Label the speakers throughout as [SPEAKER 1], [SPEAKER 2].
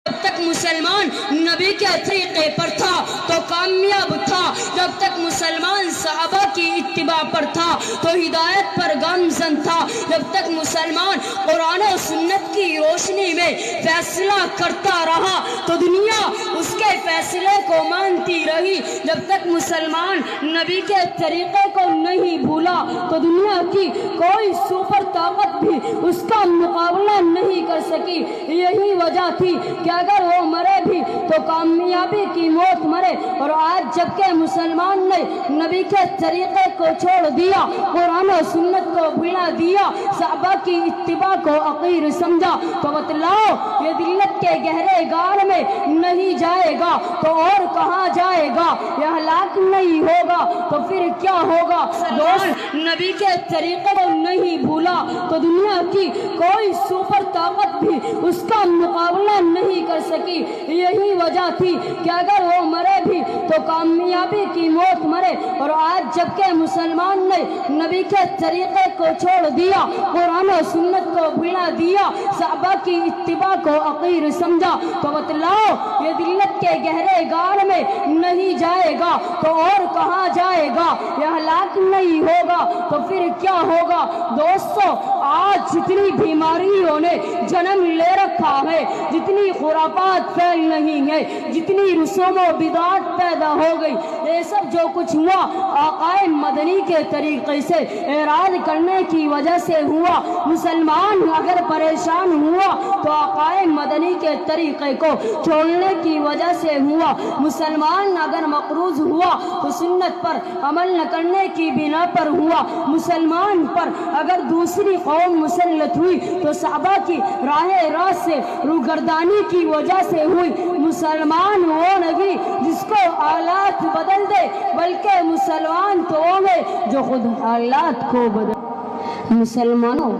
[SPEAKER 1] جب تک مسلمان نبی کے طریقے پر تھا تو کامیاب تھا، جب تک مسلمان صحابہ کی اتباع پر تھا تو ہدایت پر گامزن تھا، جب تک مسلمان قرآن و سنت کی روشنی میں فیصلہ کرتا رہا تو دنیا اس کے فیصلے کو مانتی رہی، جب تک مسلمان نبی کے طریقے کو نہیں بھولا تو دنیا کی کوئی سپر طاقت بھی اس کا مقابلہ نہیں کر سکی۔ یہی وجہ تھی کہ اگر وہ مرے بھی تو کامیابی کی موت مرے، اور آج جبکہ مسلمان نے نبی کے طریقے کو چھوڑ دیا، قرآن و سنت کو بھلا دیا، صحابہ کی اتباع کو حقیر سمجھا، تو بتلاؤ یہ ذلت کے گہرے گال میں نہیں جائے گا تو اور کہاں جائے گا؟ یہ ہلاک نہیں ہوگا تو پھر کیا ہوگا؟ دوست نبی کے طریقے کو نہیں بھولا تو دنیا کی کوئی سپر طاقت بھی اس کا مقابلہ نہیں کر سکی۔ یہی وجہ تھی کہ اگر وہ مرے بھی تو کامیابی کی موت مرے، اور آج جبکہ مسلمان نے نبی کے طریقے کو چھوڑ دیا، قرآن و سنت کو بھلا دیا، صحابہ کی اتباع کو حقیر سمجھا، تو بتلاؤ یہ ذلت کے گہرے گال میں نہیں جائے گا تو اور کہاں جائے گا؟ یہ ہلاک نہیں ہوگا تو پھر کیا ہوگا؟ دوستو آج جتنی بیماریوں نے جنم لے رکھا ہے، جتنی خرافات پھیل رہی ہیں، جتنی رسوم و بدعات پیدا ہو گئی، یہ سب جو کچھ ہوا آقائے مدنی کے طریقے سے اعراض کرنے کی وجہ سے ہوا۔ مسلمان اگر پریشان ہوا تو آقائے مدنی کے طریقے کو چھوڑنے کی وجہ سے ہوا، مسلمان اگر مقروض ہوا تو سنت پر عمل نہ کرنے کی بنا پر ہوا، مسلمان پر اگر دوسری قوم مسلط ہوئی تو صحابہ کی راہ راست سے روگردانی کی وجہ سے ہوئی۔ مسلمان وہ نہیں جس کو حالات بدل دے، بلکہ مسلمان تو وہ ہے جو خود حالات کو بدل۔ مسلمانوں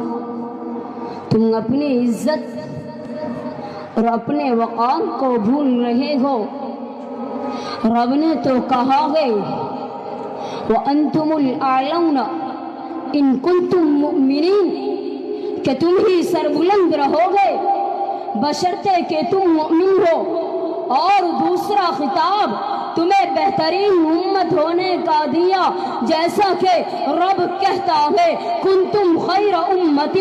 [SPEAKER 1] تم اپنی عزت اور اپنے وقار کو بھول رہے ہو۔ رب نے تو کہا ہے وَأَنْتُمُ الْأَعْلَوْنَ إِن كُنتُم مُؤْمِنِينَ، کہ تم ہی سربلند رہو گے بشرطے کہ تم مؤمن ہو۔ اور دوسرا خطاب تمہیں بہترین امت ہونے کا دیا، جیسا کہ رب کہتا ہے کنتم خیر امت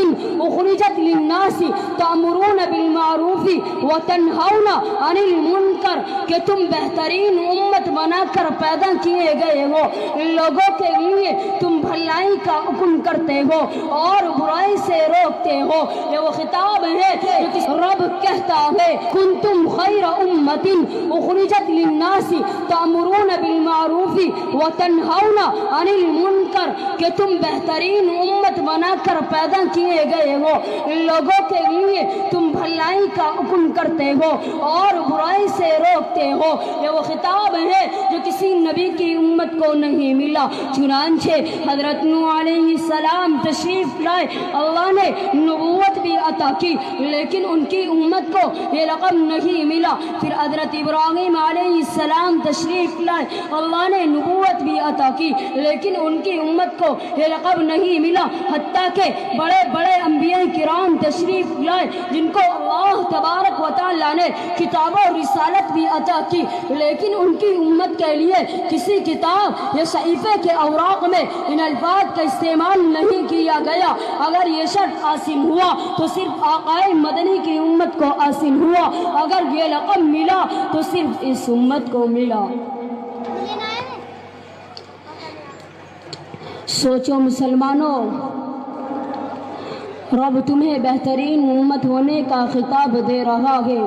[SPEAKER 1] اخرجت للناس تأمرون بالمعروف وتنہون عن المنکر، کہ تم بہترین امت بنا کر پیدا کیے گئے ہو، لوگوں کے لیے تم بھلائی کا حکم کرتے ہو اور برائی سے روکتے ہو۔ یہ وہ خطاب ہے جو رب کہتا ہے کنتم خیر امت اخرجت للناس تأمرون بالمعروف وتنہون عن المنکر، کہ تم بہترین امت بنا کر پیدا کیے گئے ہو، لوگوں کے لیے تم بھلائی کا حکم کرتے ہو اور برائی سے روکتے ہو۔ یہ وہ خطاب ہے جو کسی نبی کی امت کو نہیں ملا۔ چنانچہ حضرت نوح علیہ السلام تشریف لائے، اللہ نے نبوت بھی عطا کی، لیکن ان کی امت کو یہ لقب نہیں ملا۔ پھر حضرت ابراہیم علیہ السلام تشریف لائے، اللہ نے نبوت بھی عطا کی، لیکن ان کی امت کو یہ لقب نہیں ملا۔ حتیٰ کہ بڑے بڑے انبیاء کرام تشریف لائے جن کو اللہ تبارک و تعالیٰ نے کتاب و رسالت بھی عطا کی، لیکن ان کی امت کے لیے کسی کتاب یا صحیفے کے اوراق میں ان الفاظ کا استعمال نہیں کیا گیا۔ اگر یہ شرط حاصل ہوا تو صرف آقائے مدنی کی امت کو حاصل ہوا، اگر یہ لقب ملا تو صرف اس امت کو ملا۔ سوچو مسلمانوں، رب تمہیں بہترین امت ہونے کا خطاب دے رہا ہے۔